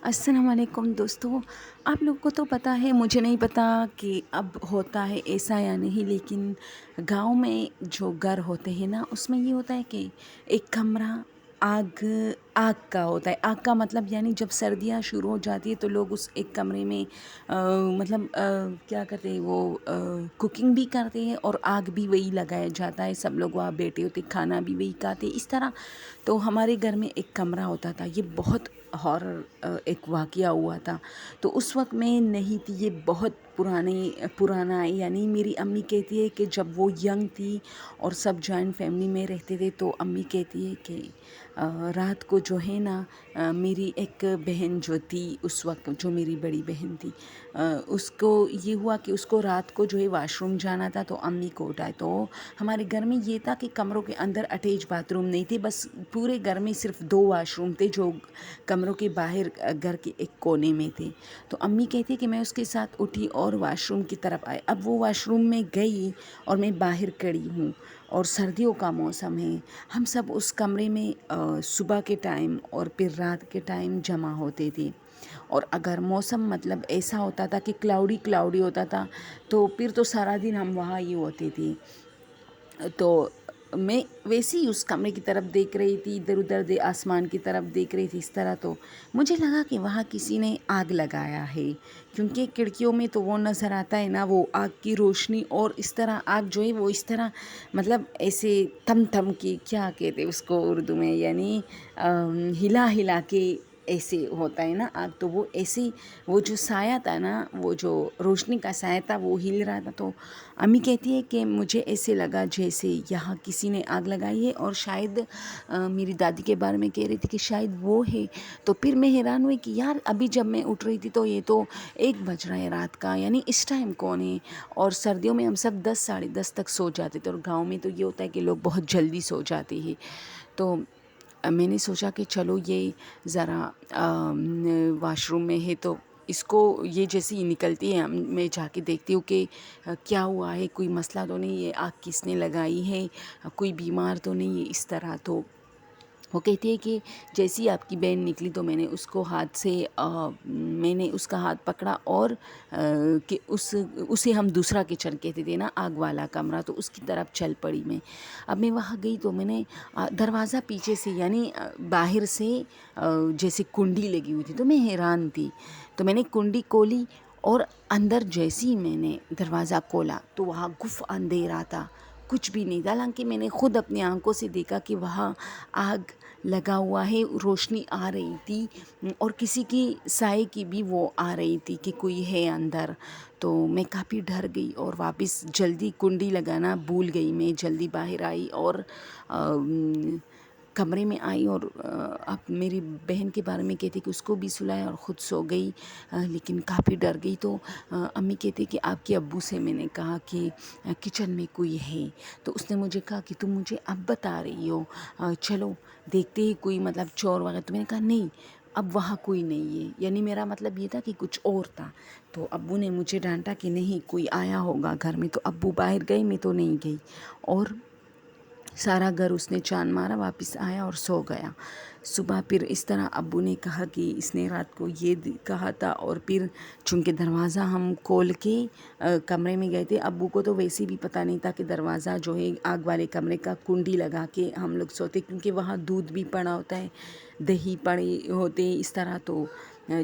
السلام علیکم دوستو، آپ لوگوں کو تو پتہ ہے، مجھے نہیں پتہ کہ اب ہوتا ہے ایسا یا نہیں، لیکن گاؤں میں جو گھر ہوتے ہیں نا، اس میں یہ ہوتا ہے کہ ایک کمرہ آگ کا ہوتا ہے۔ آگ کا مطلب یعنی جب سردیاں شروع ہو جاتی ہے تو لوگ اس ایک کمرے میں مطلب کیا کرتے ہیں، وہ کوکنگ بھی کرتے ہیں اور آگ بھی وہی لگایا جاتا ہے، سب لوگ وہاں بیٹھے ہوتے، کھانا بھی وہی کھاتے اس طرح۔ تو ہمارے گھر میں ایک کمرہ ہوتا تھا، یہ بہت ہارر ایک واقعہ ہوا تھا۔ تو اس وقت میں نہیں تھی، یہ بہت پرانا ہے، یعنی میری امی کہتی ہے کہ جب وہ ینگ تھی اور سب جوائنٹ فیملی میں رہتے تھے تو امی کہتی ہے کہ رات کو جو ہے نا، میری ایک بہن جو تھی اس وقت، جو میری بڑی بہن تھی، اس کو یہ ہوا کہ اس کو رات کو جو ہے واش روم جانا تھا تو امی کو اٹھائے۔ تو ہمارے گھر میں یہ تھا کہ کمروں کے اندر اٹیچ باتھ روم نہیں تھے، بس پورے گھر میں صرف 2 واش روم تھے جو کمروں کے باہر گھر کے ایک کونے میں تھے۔ تو امی کہتی کہ میں اس کے ساتھ اٹھی اور واش روم کی طرف آئے۔ اب وہ واش روم میں گئی اور میں باہر کھڑی ہوں اور سردیوں کا موسم ہے، ہم سب اس کمرے میں صبح کے ٹائم اور پھر رات کے ٹائم جمع ہوتے تھے۔ اور اگر موسم مطلب ایسا ہوتا تھا کہ کلاؤڈی ہوتا تھا تو پھر تو سارا دن ہم وہاں ہی ہوتے تھے۔ تو میں ویسے ہی اس کمرے کی طرف دیکھ رہی تھی، ادھر ادھر آسمان کی طرف دیکھ رہی تھی اس طرح۔ تو مجھے لگا کہ وہاں کسی نے آگ لگایا ہے، کیونکہ کھڑکیوں میں تو وہ نظر آتا ہے نا، وہ آگ کی روشنی، اور اس طرح آگ جو ہے وہ اس طرح مطلب ایسے تم کی، کیا کہتے اس کو اردو میں، یعنی ہلا ہلا کے ایسے ہوتا ہے نا آگ، تو وہ ایسے وہ جو سایہ تھا نا، وہ جو روشنی کا سایہ تھا وہ ہل رہا تھا۔ تو امی کہتی ہے کہ مجھے ایسے لگا جیسے یہاں کسی نے آگ لگائی ہے، اور شاید میری دادی کے بارے میں کہہ رہی تھی کہ شاید وہ ہے۔ تو پھر میں حیران ہوئی کہ یار ابھی جب میں اٹھ رہی تھی تو یہ تو 1 بج رہا ہے رات کا، یعنی اس ٹائم کون ہے؟ اور سردیوں میں ہم سب 10 ساڑھے 10 تک سو جاتے تھے، اور گاؤں میں تو یہ ہوتا ہے کہ لوگ بہت جلدی سو جاتے ہیں۔ تو میں نے سوچا کہ چلو یہ ذرا واش روم میں ہے تو اس کو یہ جیسے ہی نکلتی ہے میں جا کے دیکھتی ہوں کہ کیا ہوا ہے، کوئی مسئلہ تو نہیں ہے، آگ کس نے لگائی ہے، کوئی بیمار تو نہیں ہے اس طرح۔ تو وہ کہتی ہے کہ جیسی آپ کی بہن نکلی تو میں نے اس کو ہاتھ سے میں نے اس کا ہاتھ پکڑا، اور کہ اسے ہم دوسرا کچن کہتے تھے نا، آگ والا کمرہ، تو اس کی طرف چل پڑی میں۔ اب میں وہاں گئی تو میں نے دروازہ پیچھے سے، یعنی باہر سے جیسے کنڈی لگی ہوئی تھی، تو میں حیران تھی۔ تو میں نے کنڈی کھولی اور اندر جیسے ہی میں نے دروازہ کھولا تو وہاں گف اندھیرا تھا، کچھ بھی نہیں تھا، حالانکہ میں نے خود اپنی آنکھوں سے دیکھا کہ وہاں آگ لگا ہوا ہے، روشنی آ رہی تھی، اور کسی کی سائے کی بھی وہ آ رہی تھی کہ کوئی ہے اندر۔ تو میں کافی ڈر گئی اور واپس جلدی کنڈی لگانا بھول گئی، میں جلدی باہر آئی اور کمرے میں آئی، اور اب میری بہن کے بارے میں کہتی کہ اس کو بھی سلایا اور خود سو گئی، لیکن کافی ڈر گئی۔ تو امی کہتی کہ آپ کے ابو سے میں نے کہا کہ کچن میں کوئی ہے، تو اس نے مجھے کہا کہ تم مجھے اب بتا رہی ہو، چلو دیکھتے ہی کوئی مطلب چور وغیرہ۔ تو میں نے کہا نہیں، اب وہاں کوئی نہیں ہے، یعنی میرا مطلب یہ تھا کہ کچھ اور تھا۔ تو ابو نے مجھے ڈانٹا کہ نہیں، کوئی آیا ہوگا گھر میں، تو ابو باہر گئے، میں تو نہیں گئی، اور سارا گھر اس نے چاند مارا، واپس آیا اور سو گیا۔ صبح پھر اس طرح ابو نے کہا کہ اس نے رات کو یہ کہا تھا، اور پھر چونکہ دروازہ ہم کھول کے کمرے میں گئے تھے، ابو کو تو ویسے بھی پتہ نہیں تھا کہ دروازہ جو ہے آگ والے کمرے کا کنڈی لگا کے ہم لوگ سوتے، کیونکہ وہاں دودھ بھی پڑا ہوتا ہے، دہی پڑے ہوتے ہیں اس طرح۔ تو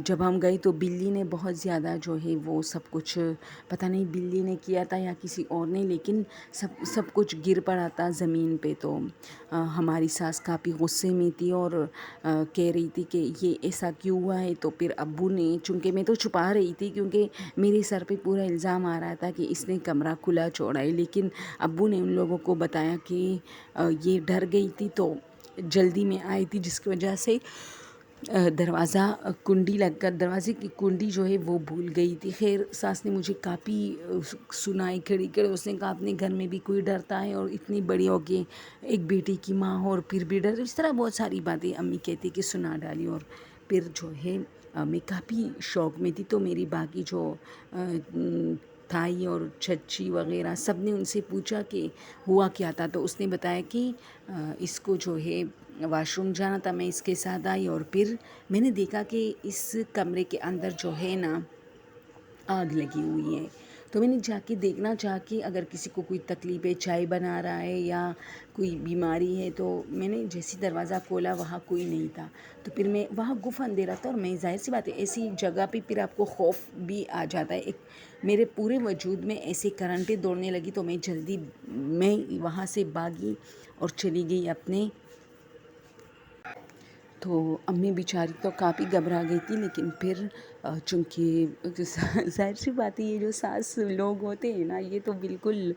جب ہم گئے تو بلی نے بہت زیادہ جو ہے وہ سب کچھ، پتہ نہیں بلی نے کیا تھا یا کسی اور نے، لیکن سب کچھ گر پڑا تھا زمین پہ۔ تو ہماری ساس کافی غصے میں تھی اور کہہ رہی تھی کہ یہ ایسا کیوں ہوا ہے۔ تو پھر ابو نے، چونکہ میں تو چھپا رہی تھی کیونکہ میرے سر پہ پورا الزام آ رہا تھا کہ اس نے کمرہ کھلا چھوڑا ہے، لیکن ابو نے ان لوگوں کو بتایا کہ یہ ڈر گئی تھی تو جلدی میں آئی تھی، جس کی وجہ سے دروازہ کنڈی لگ کر، دروازے کی کنڈی جو ہے وہ بھول گئی تھی۔ خیر ساس نے مجھے کافی سنائی کھڑی کھڑی، اس نے کہا اپنے گھر میں بھی کوئی ڈرتا ہے، اور اتنی بڑی ہو کے ایک بیٹی کی ماں ہو اور پھر بھی ڈر، اس طرح بہت ساری باتیں امی کہتی کہ سنا ڈالی۔ اور پھر جو ہے میں کافی شوق میں تھی، تو میری باقی جو تھائی اور چچی وغیرہ سب نے ان سے پوچھا کہ ہوا کیا تھا، تو اس نے بتایا کہ اس کو جو ہے واش روم جانا تھا، میں اس کے ساتھ آئی اور پھر میں نے دیکھا کہ اس کمرے کے اندر جو ہے نا آگ لگی ہوئی ہے. تو میں نے جا کے دیکھنا چاہا کہ اگر کسی کو کوئی تکلیف ہے، چائے بنا رہا ہے یا کوئی بیماری ہے. تو میں نے جیسی دروازہ کھولا وہاں کوئی نہیں تھا. تو پھر میں وہاں گف اندھیرا تھا اور میں ظاہر سی بات ہے ایسی جگہ پہ پھر آپ کو خوف بھی آ جاتا ہے. میرے پورے وجود میں ایسے کرنٹیں دوڑنے لگی تو میں جلدی میں وہاں سے بھاگی اور چلی گئی اپنے. تو امی بیچاری تو کافی گھبرا گئی تھی، لیکن پھر چونکہ ظاہر سی بات ہے یہ جو ساس لوگ ہوتے ہیں نا، یہ تو بالکل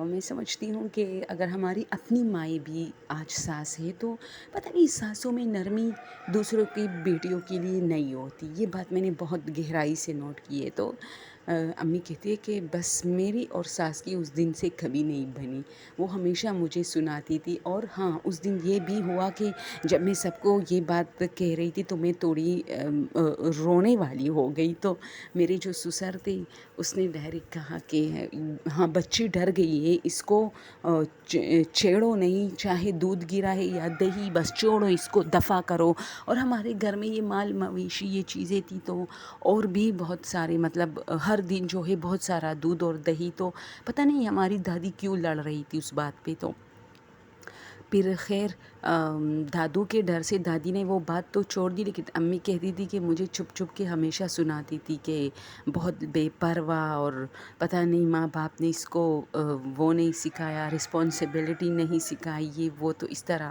میں سمجھتی ہوں کہ اگر ہماری اپنی مائیں بھی آج ساس ہے تو پتہ نہیں ساسوں میں نرمی دوسروں کی بیٹیوں کے لیے نہیں ہوتی. یہ بات میں نے بہت گہرائی سے نوٹ کی ہے. تو امی کہتی ہے کہ بس میری اور ساس کی اس دن سے کبھی نہیں بنی. وہ ہمیشہ مجھے سناتی تھی. اور ہاں، اس دن یہ بھی ہوا کہ جب میں سب کو یہ بات کہہ رہی تھی تو میں تھوڑی رونے والی ہو گئی. تو میرے جو سسر تھے اس نے ڈائریکٹ کہا کہ ہاں بچی ڈر گئی ہے، اس کو چھیڑو نہیں، چاہے دودھ گرا ہے یا دہی، بس چھوڑو اس کو، دفع کرو. اور ہمارے گھر میں یہ مال مویشی یہ چیزیں تھیں تو اور بھی بہت سارے مطلب ہر دن جو ہے بہت سارا دودھ اور دہی. تو پتہ نہیں ہماری دادی کیوں لڑ رہی تھی اس بات پہ. تو پھر خیر دادو کے ڈر سے دادی نے وہ بات تو چھوڑ دی، لیکن امی کہتی تھی کہ مجھے چھپ چھپ کے ہمیشہ سناتی تھی کہ بہت بے پرواہ اور پتہ نہیں ماں باپ نے اس کو وہ نہیں سکھایا، رسپانسبلٹی نہیں سکھائی، یہ وہ. تو اس طرح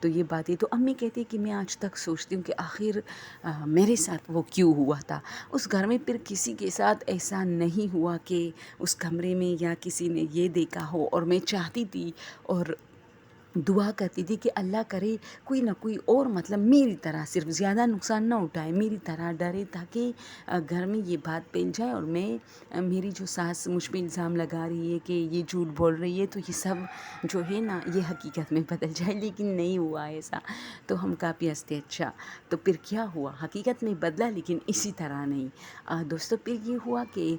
تو یہ باتیں تو امی کہتی کہ میں آج تک سوچتی ہوں کہ آخر میرے ساتھ وہ کیوں ہوا تھا. اس گھر میں پھر کسی کے ساتھ ایسا نہیں ہوا کہ اس کمرے میں یا کسی نے یہ دیکھا ہو. اور میں چاہتی تھی اور دعا کرتی تھی کہ اللہ کرے کوئی نہ کوئی اور مطلب میری طرح صرف زیادہ نقصان نہ اٹھائے، میری طرح ڈرے، تاکہ گھر میں یہ بات پھیل جائے اور میری جو ساس مجھ پہ الزام لگا رہی ہے کہ یہ جھوٹ بول رہی ہے تو یہ سب جو ہے نا یہ حقیقت میں بدل جائے. لیکن نہیں ہوا ایسا. تو ہم کافی ہنستے. اچھا تو پھر کیا ہوا؟ حقیقت میں بدلا لیکن اسی طرح نہیں. دوستو پھر یہ ہوا کہ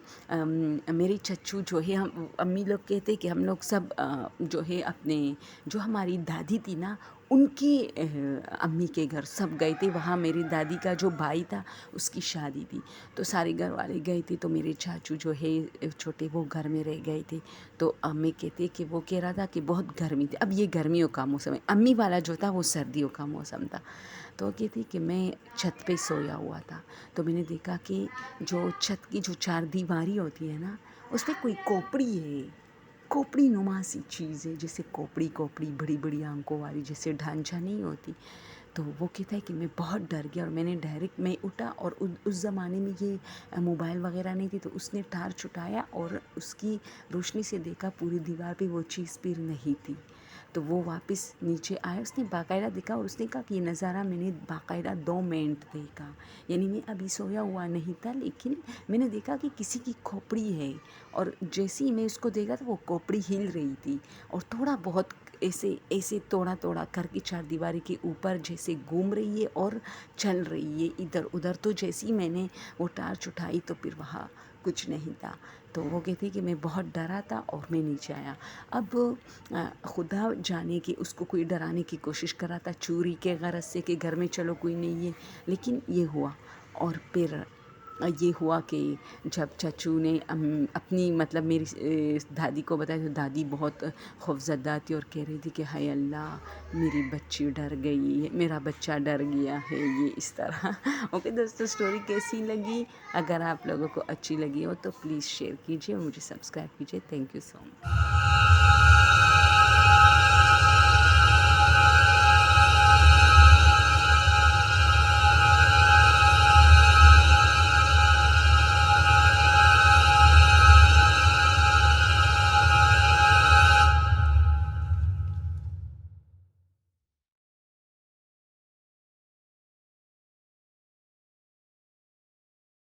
میرے چچو جو ہے، امی لوگ کہتے کہ ہم لوگ سب جو ہے اپنے جو ہماری دادی تھی نا ان کی امی کے گھر سب گئے تھے. وہاں میری دادی کا جو بھائی تھا اس کی شادی تھی تو سارے گھر والے گئے تھے. تو میرے چاچو جو ہے چھوٹے وہ گھر میں رہ گئے تھے. تو امی کہتے کہ وہ کہہ رہا تھا کہ بہت گرمی تھی. اب یہ گرمیوں کا موسم ہے، امی والا جو تھا وہ سردیوں کا موسم تھا. تو کہتی کہ میں چھت پہ سویا ہوا تھا تو میں نے دیکھا کہ جو چھت کی جو چار دیواری ہوتی ہے نا اس پہ کوئی کوپڑی ہے، کوپڑی نما سی چیز ہے، جیسے کوپڑی بڑی بڑی آنکھوں والی جیسے ڈھانچہ نہیں ہوتی. تو وہ کہتا ہے کہ میں بہت ڈر گیا اور میں نے ڈائریکٹ میں اٹھا. اور اس زمانے میں یہ موبائل وغیرہ نہیں تھی تو اس نے ٹارچ اٹھایا اور اس کی روشنی سے دیکھا پوری دیوار پہ وہ چیز پھر نہیں تھی. تو وہ واپس نیچے آیا، اس نے باقاعدہ دیکھا اور اس نے کہا کہ یہ نظارہ میں نے باقاعدہ 2 منٹ دیکھا. یعنی میں ابھی سویا ہوا نہیں تھا لیکن میں نے دیکھا کہ کسی کی کھوپڑی ہے. اور جیسے ہی میں اس کو دیکھا تو وہ کھوپڑی ہل رہی تھی اور تھوڑا بہت ایسے توڑا کر کے چار دیواری کے اوپر جیسے گھوم رہی ہے اور چل رہی ہے ادھر ادھر. تو جیسے ہی میں نے وہ ٹارچ اٹھائی تو پھر وہاں کچھ نہیں تھا. تو وہ کہتی کہ میں بہت ڈرا تھا اور میں نیچے آیا. اب خدا جانے کہ اس کو کوئی ڈرانے کی کوشش کر رہا تھا چوری کے غرض سے کہ گھر میں چلو کوئی نہیں ہے، لیکن یہ ہوا. اور پھر یہ ہوا کہ جب چچو نے اپنی مطلب میری دادی کو بتایا تو دادی بہت خوفزدہ تھی اور کہہ رہی تھی کہ ہائے اللہ میری بچی ڈر گئی ہے، میرا بچہ ڈر گیا ہے. یہ اس طرح. اوکے دوستو، اسٹوری کیسی لگی؟ اگر آپ لوگوں کو اچھی لگی ہو تو پلیز شیئر کیجیے اور مجھے سبسکرائب کیجیے. Thank you so much.